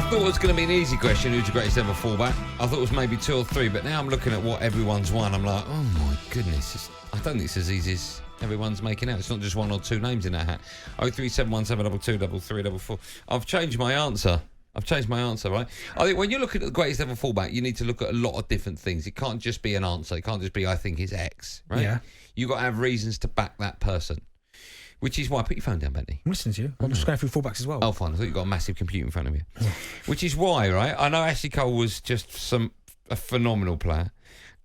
thought it was going to be an easy question, who's the greatest ever fullback. I thought it was maybe 2 or 3, but now I'm looking at what everyone's won. I'm like, oh my goodness. I don't think it's as easy as everyone's making out. It's not just 1 or 2 names in that hat. 03717223344. I've changed my answer. Right? I think when you look at the greatest ever fullback, you need to look at a lot of different things. It can't just be an answer. It can't just be, I think it's X, right? Yeah. You've got to have reasons to back that person. Which is why... Put your phone down, Bentley. I'm listening to you. I'm just going through fullbacks as well. Oh, fine. I thought you got a massive computer in front of you. Which is why, right? I know Ashley Cole was just a phenomenal player.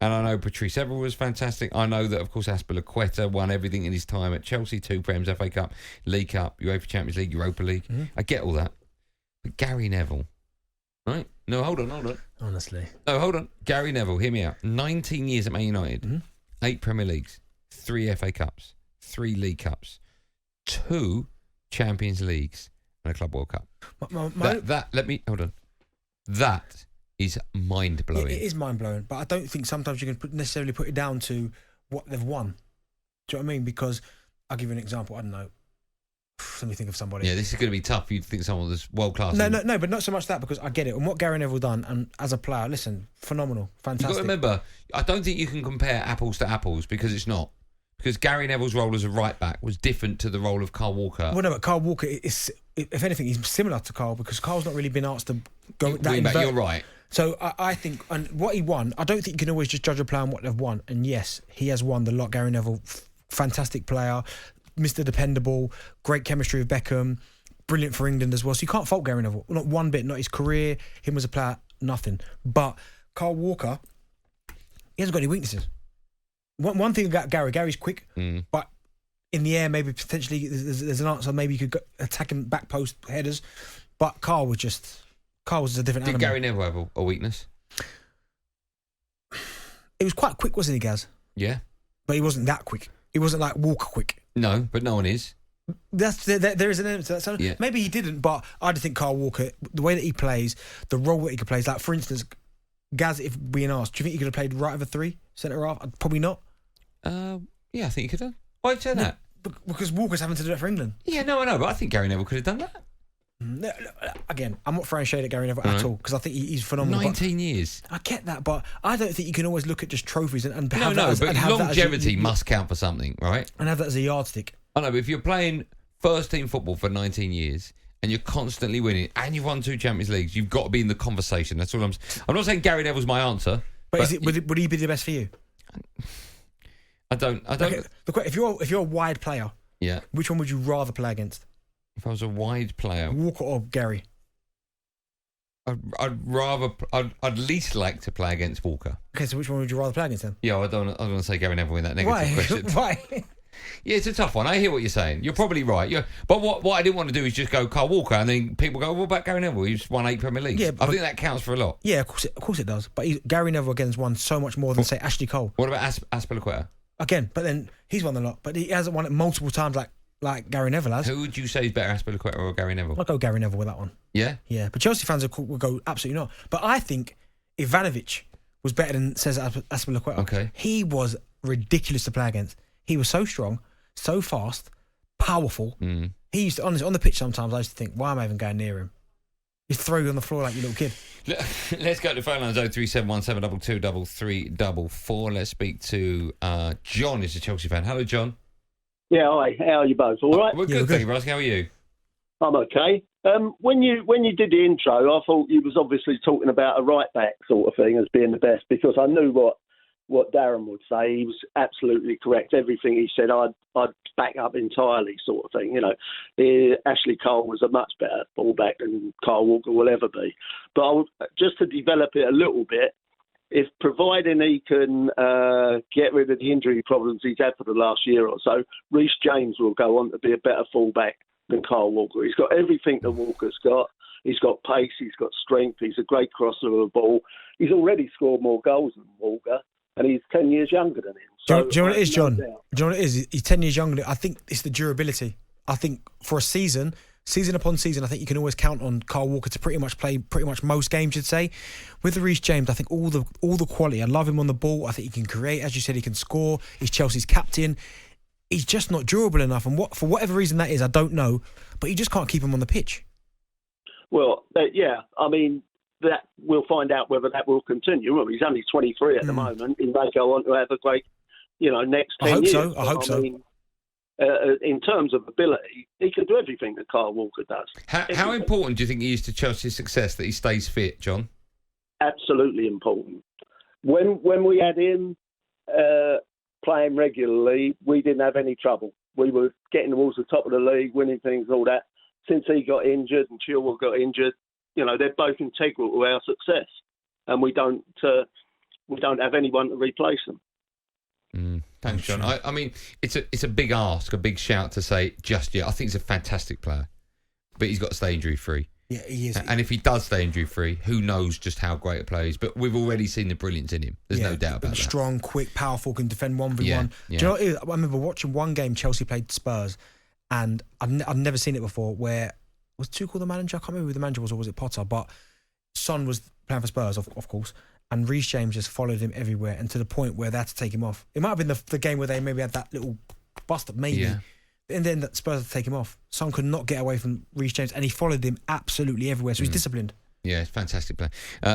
And I know Patrice Evra was fantastic. I know that, of course, Azpilicueta won everything in his time at Chelsea, 2 Prems, FA Cup, League Cup, UEFA Champions League, Europa League. Mm-hmm. I get all that. But Gary Neville... Right? No, hold on. Honestly. No, hold on. Gary Neville, hear me out. 19 years at Man United, 8 Premier Leagues, 3 FA Cups, 3 League Cups, 2 Champions Leagues, and a Club World Cup. Hold on. That is mind-blowing. It is mind-blowing, but I don't think sometimes you can necessarily put it down to what they've won. Do you know what I mean? Because I'll give you an example. I don't know. Let me think of somebody. Yeah, this is going to be tough for you to think someone that's world class. No, but not so much that, because I get it. And what Gary Neville done, and as a player, listen, phenomenal, fantastic. You've got to remember, I don't think you can compare apples to apples, because it's not. Because Gary Neville's role as a right back was different to the role of Carl Walker. Well, no, but Carl Walker is, if anything, he's similar to Carl, because Carl's not really been asked to go that back. You're right. So I think, and what he won, I don't think you can always just judge a player on what they've won. And yes, he has won the lot. Gary Neville, fantastic player. Mr. Dependable, great chemistry with Beckham, brilliant for England as well. So you can't fault Gary Neville. Not one bit, not his career, him as a player, nothing. But Carl Walker, he hasn't got any weaknesses. One thing about Gary's quick, but in the air, maybe potentially there's an answer. Maybe you could go attack him back post headers. But Carl was a different animal. Did Gary Neville have a weakness? He was quite quick, wasn't he, Gaz? Yeah. But he wasn't that quick. He wasn't like Walker quick. No, but no one is. There is an element to that. So maybe he didn't, but I just think Carl Walker, the way that he plays, the role that he could play, like for instance, Gaz, if being asked, do you think he could have played right of a 3 centre half? Probably not. Yeah, I think he could have. Why'd you say that? Because Walker's having to do that for England. Yeah, no, I know, but I think Gary Neville could have done that. No, again, I'm not throwing shade at Gary Neville at all, because I think he's phenomenal. 19 years. I get that, but I don't think you can always look at just trophies and but longevity must count for something, right? And have that as a yardstick. I know, but if you're playing first team football for 19 years and you're constantly winning and you've won 2 Champions Leagues, you've got to be in the conversation. That's all I'm not saying Gary Neville's my answer. But would he be the best for you? I don't. Okay, if you're a wide player, yeah, which one would you rather play against? If I was a wide player, Walker or Gary? I'd least like to play against Walker. Okay, so which one would you rather play against then? Yeah, I don't want to say Gary Neville in that negative question. Why? Yeah, it's a tough one. I hear what you're saying. You're probably right. Yeah, but what I didn't want to do is just go Carl Walker, and then people go, "What about Gary Neville? He's won 8 Premier Leagues." Yeah, I think that counts for a lot. Yeah, of course it does. But Gary Neville again's won so much more than say Ashley Cole. What about Azpilicueta? Again, but then he's won a lot, but he hasn't won it multiple times like Gary Neville has. Who would you say is better, Azpilicueta or Gary Neville? I'll go Gary Neville with that one. Yeah? Yeah, but Chelsea fans will go absolutely not. But I think Ivanovic was better than Cesar Azpilicueta. Okay. He was ridiculous to play against. He was so strong, so fast, powerful. He used to, honestly, on the pitch sometimes I used to think, why am I even going near him? He'd throw you on the floor like your little kid. Let's go to the phone lines, 03717223344. Let's speak to John, who's a Chelsea fan. Hello, John. Yeah, hi. How are you both? All right? We're good, thank you, Ross. How are you? I'm okay. When you did the intro, I thought you was obviously talking about a right back sort of thing as being the best, because I knew what Darren would say. He was absolutely correct. Everything he said, I'd back up entirely, sort of thing. You know, Ashley Cole was a much better fullback than Carl Walker will ever be. But just to develop it a little bit, if providing he can get rid of the injury problems he's had for the last year or so, Reece James will go on to be a better fullback than Carl Walker. He's got everything that Walker's got. He's got pace, he's got strength, he's a great crosser of the ball. He's already scored more goals than Walker, and he's 10 years younger than him. So, do you know what it is, John? Do you know what it is? He's 10 years younger. I think it's the durability. I think for a season upon season, I think you can always count on Carl Walker to pretty much play most games, you'd say. With Reece James, I think all the quality. I love him on the ball. I think he can create. As you said, he can score. He's Chelsea's captain. He's just not durable enough. And for whatever reason that is, I don't know. But you just can't keep him on the pitch. Well, yeah, I mean, that we'll find out whether that will continue. Well, he's only 23 at the moment. He may go on to have a great, next 10 years. I hope so. Mean, in terms of ability, he can do everything that Kyle Walker does. How important do you think he is to Chelsea's success that he stays fit, John? Absolutely important. When we had him playing regularly, we didn't have any trouble. We were getting towards the top of the league, winning things, all that. Since he got injured and Chilwell got injured, they're both integral to our success, and we don't have anyone to replace them. Thanks, John. I mean, it's a big ask, a big shout to say just yet. I think he's a fantastic player, but he's got to stay injury free. Yeah, he is. And if he does stay injury free, who knows just how great a player he is? But we've already seen the brilliance in him. There's no doubt about that. Strong, quick, powerful, can defend 1v1. Yeah. Do you know what it is? I remember watching one game Chelsea played Spurs, and I've never seen it before. Where was Tuchel the manager? I can't remember who the manager was, or was it Potter? But Son was playing for Spurs, of course. And Reece James just followed him everywhere, and to the point where they had to take him off. It might have been the game where they maybe had that little bust up, maybe. Yeah. And then the Spurs had to take him off. Son could not get away from Reece James, and he followed him absolutely everywhere. So he's disciplined. Yeah, it's a fantastic player.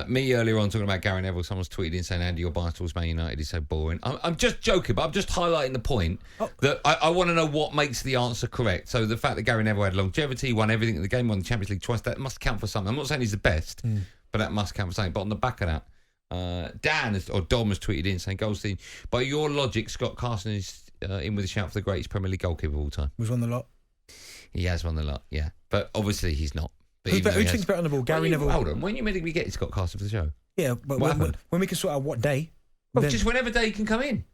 Me earlier on talking about Gary Neville, someone's tweeted in saying, Andy, your bicycles Man United is so boring. I'm just joking, but I'm just highlighting the point that I want to know what makes the answer correct. So the fact that Gary Neville had longevity, won everything in the game, won the Champions League twice, that must count for something. I'm not saying he's the best, but that must count for something. But on the back of that, Dom has tweeted in saying, Goldstein, by your logic, Scott Carson is in with a shout for the greatest Premier League goalkeeper of all time. He's won the lot. He has won the lot, yeah. But obviously he's not. Who thinks better on the ball? Gary Neville? Hold on, when you medically get Scott Carson for the show? Yeah, but when we can sort out what day? Well, just whenever day he can come in.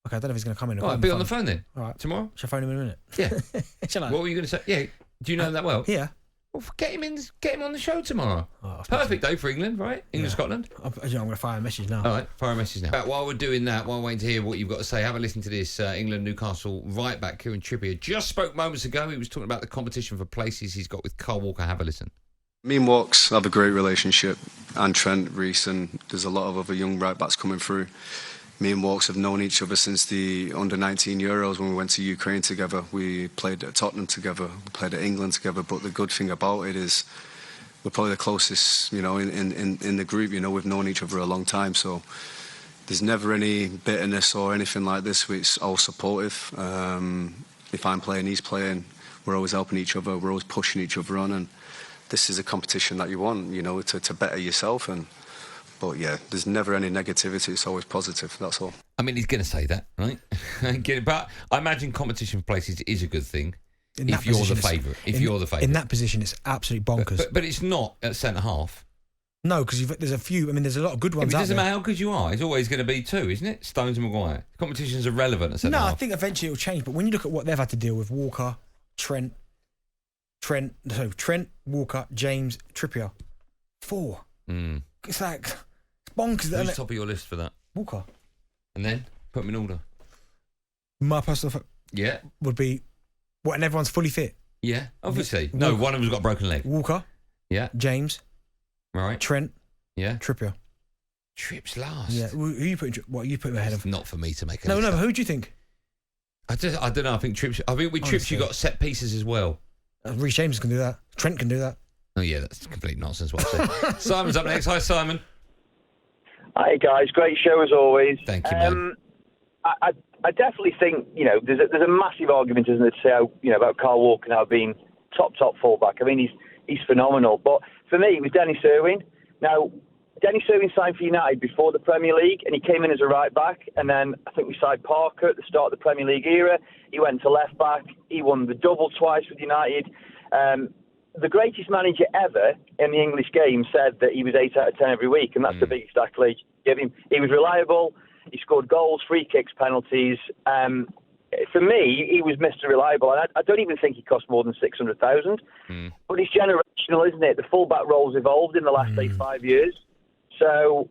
Okay, I don't know if he's going to come in. All right, be on the phone then. All right. Tomorrow? Shall I phone him in a minute? Yeah. What were you going to say? Yeah. Do you know him that well? Yeah. Well, get him on the show tomorrow. Perfect day for England, right? England-Scotland. I'm going to fire a message now. All right, fire a message now. But while we're doing that, while waiting to hear what you've got to say, have a listen to this. England-Newcastle right-back Kieran Trippier just spoke moments ago. He was talking about the competition for places he's got with Kyle Walker. Have a listen. Me and Walks have a great relationship, and Trent, Reece, and there's a lot of other young right-backs coming through. Me and Walks have known each other since the under-19 Euros when we went to Ukraine together. We played at Tottenham together, we played at England together, but the good thing about it is we're probably the closest, in the group. We've known each other a long time, so there's never any bitterness or anything like this. It's all supportive. If I'm playing, he's playing. We're always helping each other. We're always pushing each other on, and this is a competition that you want, to better yourself. But yeah, there's never any negativity. It's always positive. That's all. I mean, he's going to say that, right? But I imagine competition for places is a good thing if you're the favourite. In that position, it's absolutely bonkers. But it's not at centre half. No, because there's a few. I mean, there's a lot of good ones. It out doesn't there. matter how good you are. It's always going to be two, isn't it? Stones and Maguire. Competition's irrelevant at centre half. No, I think eventually it'll change. But when you look at what they've had to deal with, Walker, Trent, Walker, James, Trippier, 4. It's like bonkers. Who's top of your list for that? Walker. And then put them in order. My personal would be and everyone's fully fit. Yeah, obviously. No, one of them's got a broken leg. Walker. Yeah. James. Right. Trent. Yeah. Trippier. Tripp's last. Yeah. Who you putting? What you put ahead of? Not for me to make a list. No. But who do you think? I don't know. I think with Trips you got set pieces as well. Reece James can do that. Trent can do that. Oh yeah, that's complete nonsense. What I said. Simon's up next. Hi, Simon. Hi guys, great show as always. Thank you, man. I definitely think there's a massive argument, isn't there, to say how, about Kyle Walker now being top fullback. I mean, he's phenomenal. But for me, it was Dennis Irwin. Now, Dennis Irwin signed for United before the Premier League, and he came in as a right back. And then I think we signed Parker at the start of the Premier League era. He went to left back. He won the double twice with United. The greatest manager ever in the English game said that he was 8 out of 10 every week, and that's the biggest accolade you give him. He was reliable. He scored goals, free kicks, penalties. For me, he was Mr. Reliable. And I don't even think he cost more than 600,000. But it's generational, isn't it? The fullback role's evolved in the last 5 years. So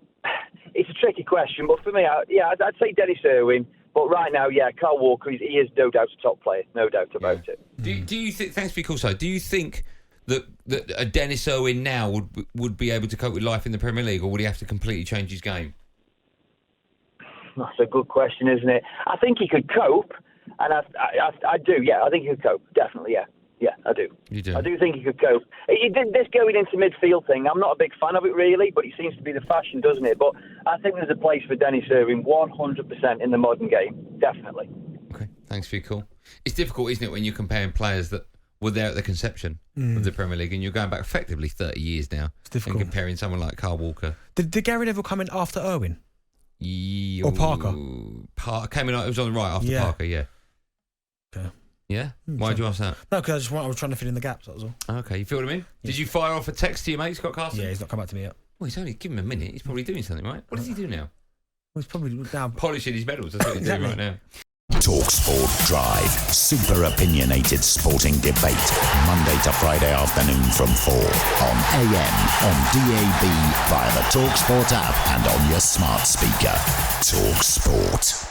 it's a tricky question. But for me, I'd say Dennis Irwin. But right now, Kyle Walker, he is no doubt a top player. No doubt about it. Do you think? Thanks for your call, sir. Do you think that a Dennis Irwin now would be able to cope with life in the Premier League, or would he have to completely change his game? That's a good question, isn't it? I think he could cope, and I do. Yeah, I think he could cope. Definitely, yeah. Yeah, I do. You do? I do think he could cope. He did this going into midfield thing. I'm not a big fan of it, really, but it seems to be the fashion, doesn't it? But I think there's a place for Dennis Irwin 100% in the modern game. Definitely. Okay, thanks for your call. It's difficult, isn't it, when you're comparing players that were there at the conception of the Premier League and you're going back effectively 30 years now and comparing someone like Carl Walker. Did Gary Neville come in after Irwin? Or Parker? Came in, it was on the right after Parker, yeah. Okay. Yeah? Why did you ask that? No, because I was trying to fill in the gaps, that was all. Okay, you feel what I mean? Yeah. Did you fire off a text to your mate, Scott Carson? Yeah, he's not come back to me yet. Well, he's only, give him a minute, he's probably doing something, right? What does he do now? Well, he's probably now... Polishing his medals, that's what he's doing right now. talkSPORT Drive. Super opinionated sporting debate. Monday to Friday afternoon from 4 on AM, on DAB, via the talkSPORT app and on your smart speaker. talkSPORT.